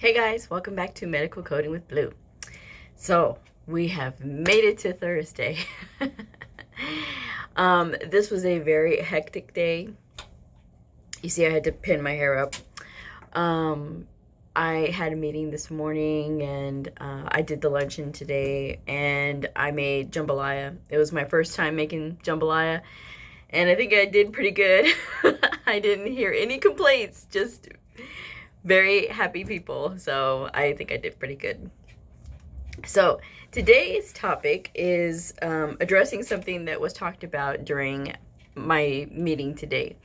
Hey guys, welcome back to Medical Coding with Blue. So, we have made it to Thursday. This was a very hectic day. You see, I had to pin my hair up. Um, I had a meeting this morning and I did the luncheon today and I made jambalaya. It was my first time making jambalaya and I think I did pretty good. I didn't hear any complaints, just very happy people. So I think I did pretty good. So today's topic is addressing something that was talked about during my meeting today,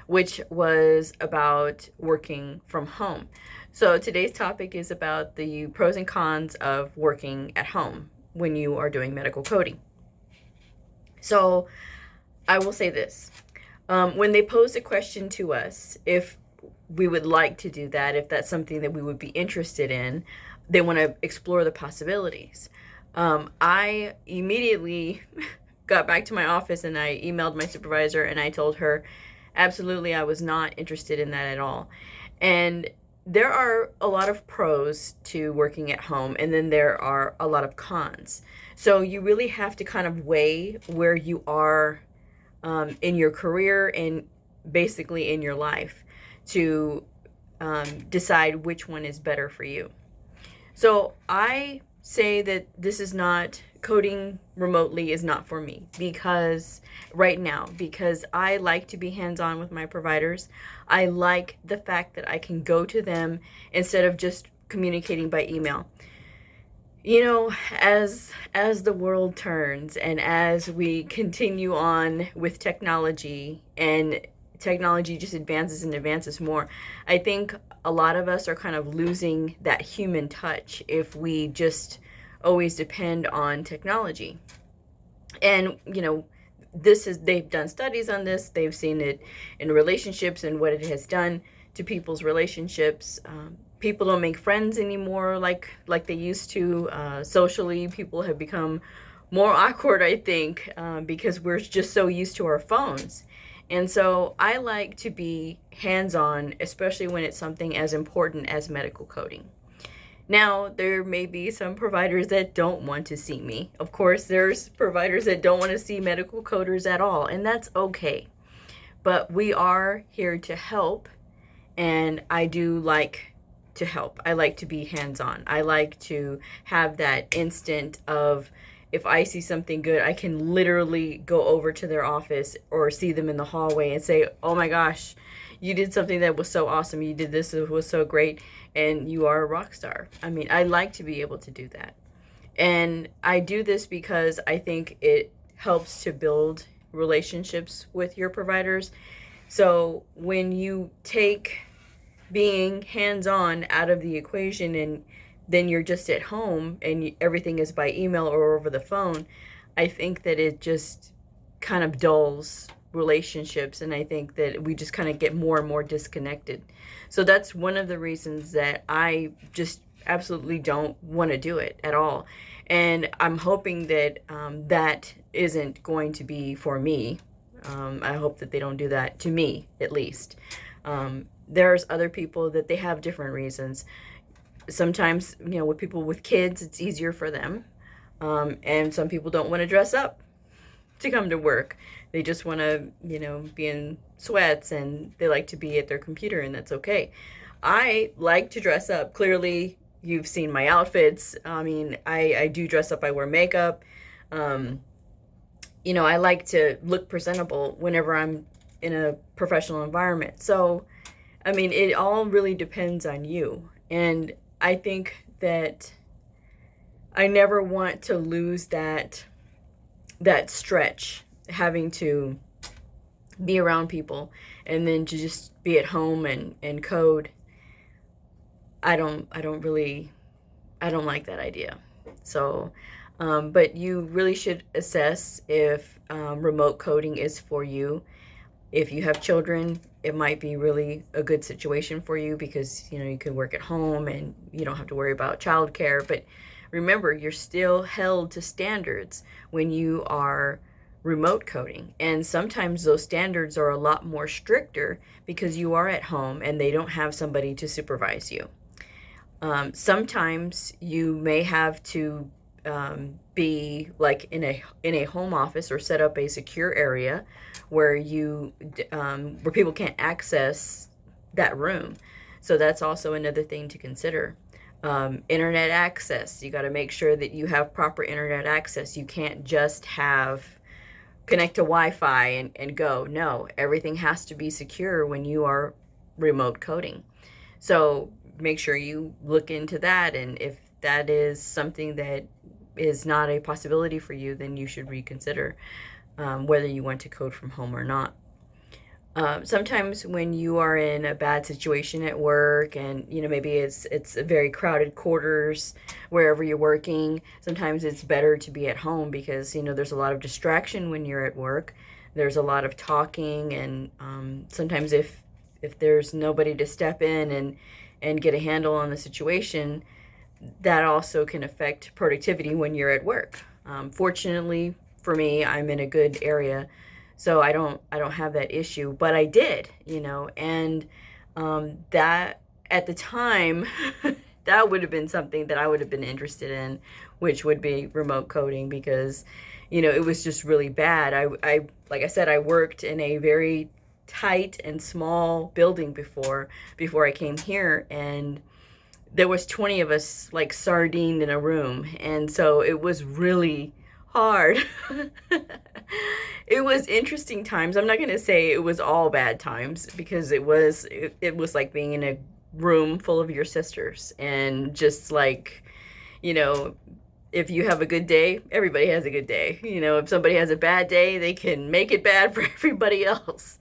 which was about working from home. So today's topic is about the pros and cons of working at home when you are doing medical coding. So I will say this. When they posed a question to us, if we would like to do that, if that's something that we would be interested in, they want to explore the possibilities. I immediately got back to my office and I emailed my supervisor and I told her absolutely I was not interested in that at all. And there are a lot of pros to working at home and then there are a lot of cons. So you really have to kind of weigh where you are in your career and basically in your life to decide which one is better for you. So I say that this is not, coding remotely is not for me because right now, because I like to be hands-on with my providers. I like the fact that I can go to them instead of just communicating by email. You know, as the world turns and as we continue on with technology and technology just advances and advances more, I think a lot of us are kind of losing that human touch if we just always depend on technology. And you know, they've done studies on this. They've seen it in relationships and what it has done to people's relationships. People don't make friends anymore like they used to. Socially, people have become more awkward, I think, because we're just so used to our phones. And so I like to be hands-on, especially when it's something as important as medical coding. Now, there may be some providers that don't want to see me. Of course, there's providers that don't want to see medical coders at all, and that's okay. But we are here to help, and I do like to help. I like to be hands-on. I like to have that instant of, if I see something good, I can literally go over to their office or see them in the hallway and say, oh my gosh, you did something that was so awesome. You did this, it was so great, and you are a rock star. I mean, I like to be able to do that. And I do this because I think it helps to build relationships with your providers. So when you take being hands-on out of the equation and then you're just at home and everything is by email or over the phone, I think that it just kind of dulls relationships, and I think that we just kind of get more and more disconnected. So that's one of the reasons that I just absolutely don't want to do it at all. And I'm hoping that that isn't going to be for me. I hope that they don't do that to me, at least. There's other people that they have different reasons. Sometimes, you know, with people with kids, it's easier for them. And some people don't want to dress up to come to work. They just want to, you know, be in sweats and they like to be at their computer, and that's okay. I like to dress up. Clearly, you've seen my outfits. I mean, I do dress up. I wear makeup. You know, I like to look presentable whenever I'm in a professional environment. So, I mean, it all really depends on you. And I think that I never want to lose that stretch, having to be around people and then to just be at home and code. I don't like that idea. So, but you really should assess if remote coding is for you. If you have children, it might be really a good situation for you because, you know, you can work at home and you don't have to worry about childcare. But remember, you're still held to standards when you are remote coding. And sometimes those standards are a lot more stricter because you are at home and they don't have somebody to supervise you. Sometimes you may have to be like in a home office or set up a secure area where where people can't access that room. So that's also another thing to consider. Internet access. You got to make sure that you have proper internet access. You can't just connect to Wi-Fi and go. No, everything has to be secure when you are remote coding. So make sure you look into that, and if that is something that is not a possibility for you, then you should reconsider whether you want to code from home or not. Sometimes when you are in a bad situation at work, and maybe it's a very crowded quarters wherever you're working, sometimes it's better to be at home because there's a lot of distraction when you're at work. There's a lot of talking, and sometimes if there's nobody to step in and get a handle on the situation, that also can affect productivity when you're at work. Fortunately for me, I'm in a good area, so I don't have that issue, but I did, and that at the time, that would have been something that I would have been interested in, which would be remote coding, because it was just really bad. I like I said, I worked in a very tight and small building before I came here, and there was 20 of us like sardined in a room, and so it was really hard. It was interesting times. I'm not going to say it was all bad times, because it was like being in a room full of your sisters, and just like, if you have a good day, everybody has a good day. If somebody has a bad day, they can make it bad for everybody else.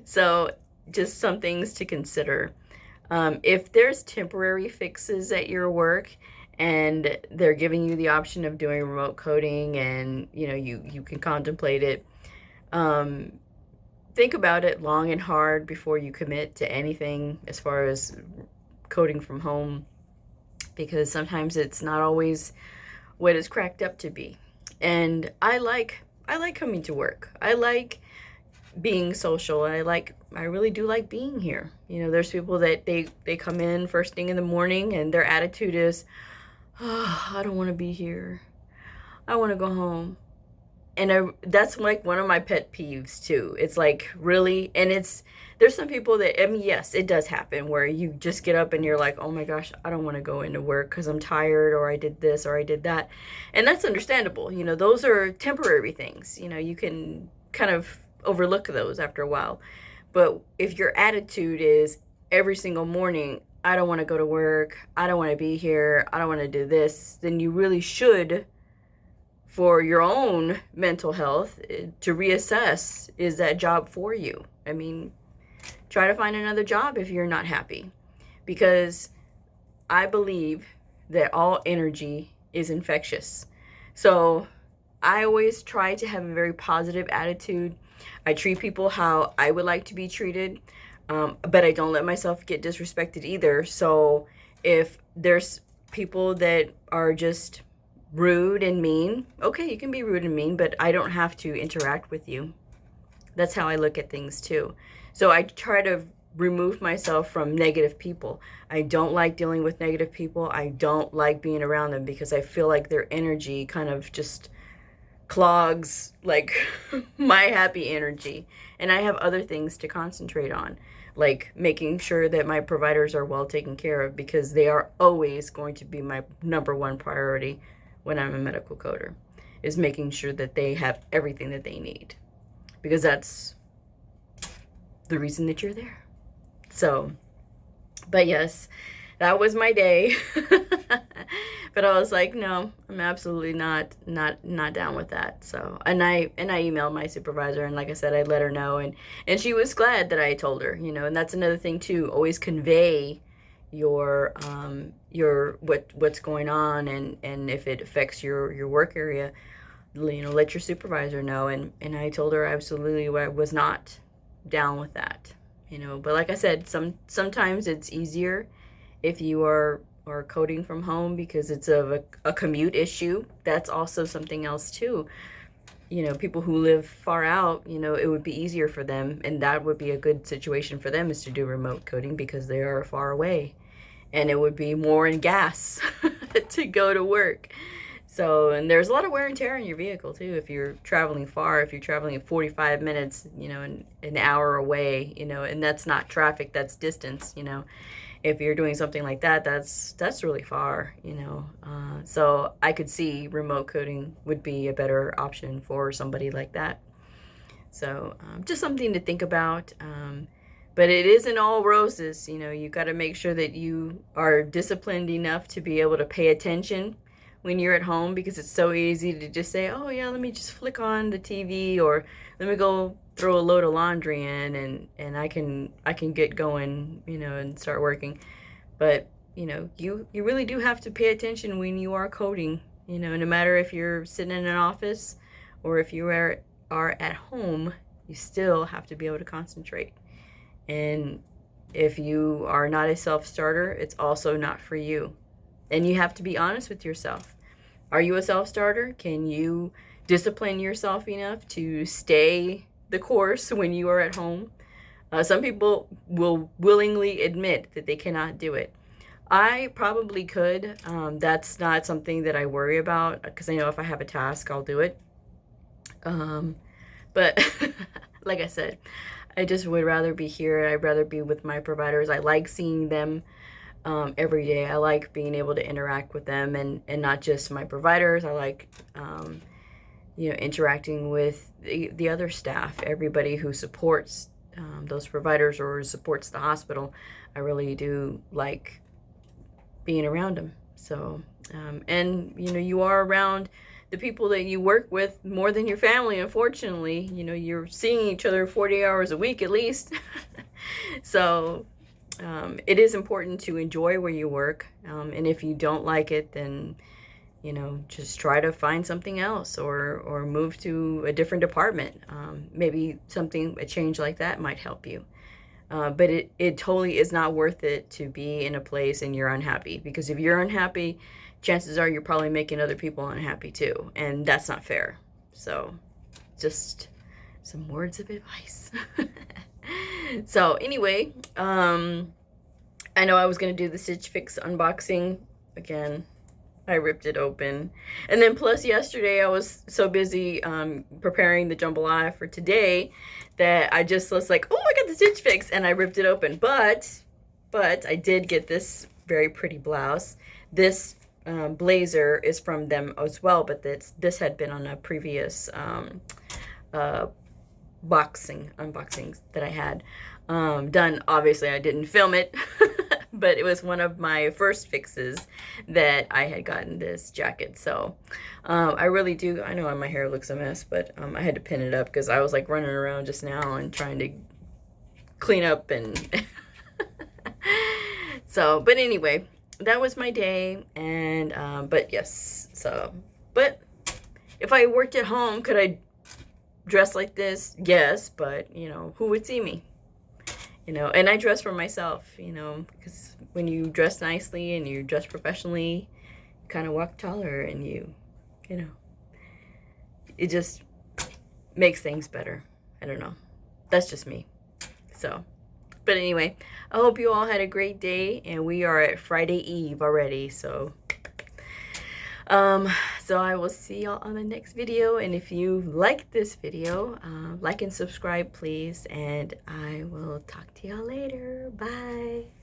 So just some things to consider. If there's temporary fixes at your work and they're giving you the option of doing remote coding, and you can contemplate it, think about it long and hard before you commit to anything as far as coding from home, because sometimes it's not always what it's cracked up to be. And I like coming to work. I like being social. I really do like being here. There's people that they come in first thing in the morning and their attitude is, oh, I don't want to be here. I want to go home. And that's like one of my pet peeves too. It's like, really? And there's some people that, I mean, yes, it does happen where you just get up and you're like, oh my gosh, I don't want to go into work because I'm tired, or I did this or I did that. And that's understandable. Those are temporary things. You can kind of overlook those after a while. But if your attitude is every single morning, I don't want to go to work, I don't want to be here, I don't want to do this, then you really should, for your own mental health, to reassess, is that job for you? I mean, try to find another job if you're not happy, because I believe that all energy is infectious. So I always try to have a very positive attitude. I treat people how I would like to be treated, but I don't let myself get disrespected either. So if there's people that are just rude and mean, okay, you can be rude and mean, but I don't have to interact with you. That's how I look at things too. So I try to remove myself from negative people. I don't like dealing with negative people. I don't like being around them, because I feel like their energy kind of just clogs like my happy energy, and I have other things to concentrate on, like making sure that my providers are well taken care of, because they are always going to be my number one priority when I'm a medical coder, is making sure that they have everything that they need, because that's the reason that you're there. So, but yes, that was my day. But I was like, no, I'm absolutely not down with that. So, and I emailed my supervisor, and like I said, I let her know, and she was glad that I told her, and that's another thing too. Always convey your what's going on, and if it affects your work area, let your supervisor know. And I told her absolutely I was not down with that. But like I said, sometimes it's easier if you are coding from home, because it's a commute issue. That's also something else too. People who live far out, it would be easier for them, and that would be a good situation for them, is to do remote coding, because they are far away. and it would be more in gas to go to work. So, and there's a lot of wear and tear on your vehicle too. If you're traveling far, if you're traveling 45 minutes, you know, an hour away, you know, and that's not traffic, that's distance, you know. If you're doing something like that, that's really far, you know. So I could see remote coding would be a better option for somebody like that. So just something to think about. But it isn't all roses, you know. You got to make sure that you are disciplined enough to be able to pay attention when you're at home, because it's so easy to just say, oh yeah, let me just flick on the TV, or let me go throw a load of laundry in, and I can get going, you know, and start working. But you know, you really do have to pay attention when you are coding, you know. No matter if you're sitting in an office or if you are at home, you still have to be able to concentrate. And if you are not a self-starter, it's also not for you. And you have to be honest with yourself. Are you a self-starter? Can you discipline yourself enough to stay the course when you are at home? Some people will willingly admit that they cannot do it. I probably could. That's not something that I worry about, because I know if I have a task, I'll do it. But like I said, I just would rather be here. I'd rather be with my providers. I like seeing them every day. I like being able to interact with them, and not just my providers. I like, you know, interacting with the other staff, everybody who supports those providers or supports the hospital. I really do like being around them. So, and you know, you are around the people that you work with more than your family, unfortunately. You know, you're seeing each other 40 hours a week at least. So it is important to enjoy where you work, and if you don't like it, then you know, just try to find something else, or move to a different department. Maybe a change like that might help you. But it totally is not worth it to be in a place and you're unhappy, because if you're unhappy, chances are you're probably making other people unhappy too, and that's not fair. So just some words of advice. So anyway, I know I was going to do the Stitch Fix unboxing again. I ripped it open. And then plus yesterday I was so busy preparing the jambalaya for today that I just was like, oh, I got the Stitch Fix, and I ripped it open. But I did get this very pretty blouse. This blazer is from them as well, but this had been on a previous unboxings that I had done. Obviously I didn't film it. But it was one of my first fixes that I had gotten this jacket. So I really do, I know my hair looks a mess, but I had to pin it up because I was like running around just now and trying to clean up and so, but anyway, that was my day. And but yes, so, but if I worked at home, could I dress like this? Yes, but you know, who would see me? You know, and I dress for myself, you know, because when you dress nicely and you dress professionally, you kind of walk taller, and you know, it just makes things better. I don't know. That's just me. So, but anyway, I hope you all had a great day, and we are at Friday Eve already. So, so I will see y'all on the next video. And if you like this video, like and subscribe, please. And I will talk to y'all later. Bye.